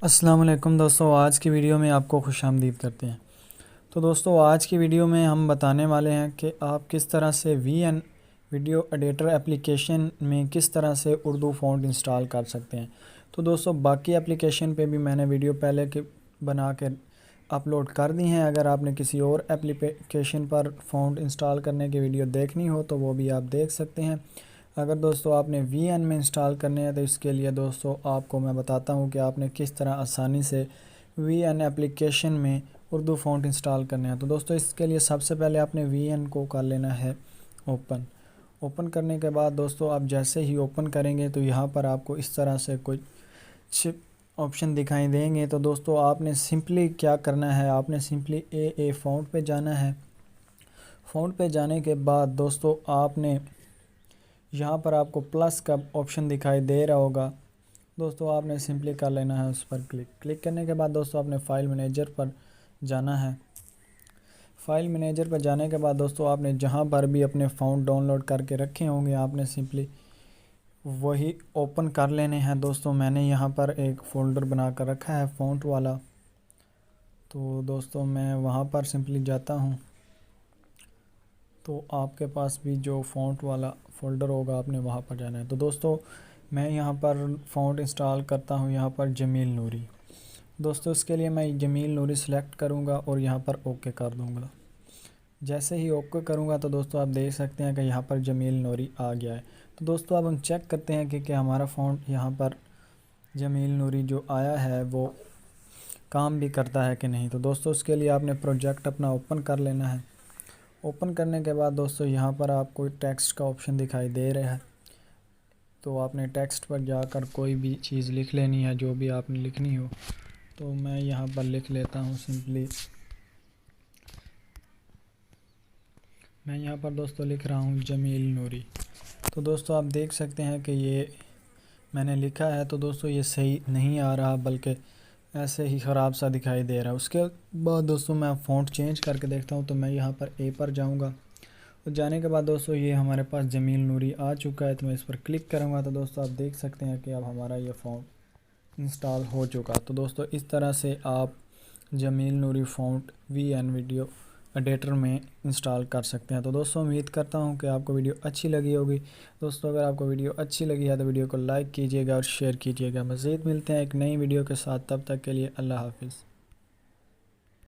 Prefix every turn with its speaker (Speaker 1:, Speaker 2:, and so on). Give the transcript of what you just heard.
Speaker 1: अस्सलाम वालेकुम दोस्तों, आज की वीडियो में आपको खुशामदीद करते हैं। तो दोस्तों, आज की वीडियो में हम बताने वाले हैं कि आप किस तरह से वीएन वीडियो एडिटर एप्लीकेशन में किस तरह से उर्दू फ़ॉन्ट इंस्टॉल कर सकते हैं। तो दोस्तों, बाकी एप्लीकेशन पे भी मैंने वीडियो पहले के बना के अपलोड कर दी हैं। अगर आपने किसी और एप्लीकेशन पर फ़ॉन्ट इंस्टॉल करने की वीडियो देखनी हो तो वो भी आप देख सकते हैं। अगर दोस्तों आपने वीएन में इंस्टॉल करने हैं तो इसके लिए दोस्तों आपको मैं बताता हूं कि आपने किस तरह आसानी से वीएन एप्लीकेशन में उर्दू फ़ॉन्ट इंस्टॉल करने हैं। तो दोस्तों इसके लिए सबसे पहले आपने वीएन को कर लेना है ओपन करने के बाद दोस्तों आप जैसे ही ओपन करेंगे तो यहाँ पर आपको इस तरह से कुछ ऑप्शन दिखाई देंगे। तो दोस्तों आपने सिंपली क्या करना है, आपने सिंपली ए फ़ॉन्ट पे जाना है। फ़ॉन्ट पे जाने के बाद दोस्तों आपने यहाँ पर आपको प्लस का ऑप्शन दिखाई दे रहा होगा। दोस्तों आपने सिंपली कर लेना है उस पर क्लिक करने के बाद दोस्तों आपने फ़ाइल मैनेजर पर जाना है। फ़ाइल मैनेजर पर जाने के बाद दोस्तों आपने जहाँ पर भी अपने फ़ॉन्ट डाउनलोड करके रखे होंगे आपने सिंपली वही ओपन कर लेने हैं। दोस्तों मैंने यहाँ पर एक फ़ोल्डर बना कर रखा है फ़ॉन्ट वाला, तो दोस्तों मैं वहाँ पर सिंपली जाता हूँ। तो आपके पास भी जो फ़ॉन्ट वाला फ़ोल्डर होगा आपने वहाँ पर जाना है। तो दोस्तों मैं यहाँ पर फ़ॉन्ट इंस्टॉल करता हूँ, यहाँ पर जमील नूरी। दोस्तों इसके लिए मैं जमील नूरी सेलेक्ट करूँगा और यहाँ पर ओके कर दूँगा। जैसे ही ओके करूँगा तो दोस्तों आप देख सकते हैं कि यहाँ पर जमील नूरी आ गया है। तो दोस्तों अब हम चेक करते हैं कि क्या हमारा फ़ॉन्ट यहाँ पर जमील नूरी जो आया है वो काम भी करता है कि नहीं। तो दोस्तों उसके लिए आपने प्रोजेक्ट अपना ओपन कर लेना है। ओपन करने के बाद दोस्तों यहाँ पर आपको टेक्स्ट का ऑप्शन दिखाई दे रहा है, तो आपने टेक्स्ट पर जाकर कोई भी चीज़ लिख लेनी है जो भी आपने लिखनी हो। तो मैं यहाँ पर लिख लेता हूँ सिंपली, मैं यहाँ पर दोस्तों लिख रहा हूँ जमील नूरी। तो दोस्तों आप देख सकते हैं कि ये मैंने लिखा है। तो दोस्तों ये सही नहीं आ रहा बल्कि ऐसे ही ख़राब सा दिखाई दे रहा है। उसके बाद दोस्तों मैं फ़ॉन्ट चेंज करके देखता हूँ। तो मैं यहाँ पर ए पर जाऊँगा और जाने के बाद दोस्तों ये हमारे पास जमील नूरी आ चुका है। तो मैं इस पर क्लिक करूँगा तो दोस्तों आप देख सकते हैं कि अब हमारा ये फ़ॉन्ट इंस्टॉल हो चुका। तो दोस्तों इस तरह से आप जमील नूरी फ़ॉन्ट वीएन वीडियो एडिटर में इंस्टॉल कर सकते हैं। तो दोस्तों उम्मीद करता हूँ कि आपको वीडियो अच्छी लगी होगी। दोस्तों अगर आपको वीडियो अच्छी लगी है तो वीडियो को लाइक कीजिएगा और शेयर कीजिएगा। मज़ीद मिलते हैं एक नई वीडियो के साथ, तब तक के लिए अल्लाह हाफ़िज़।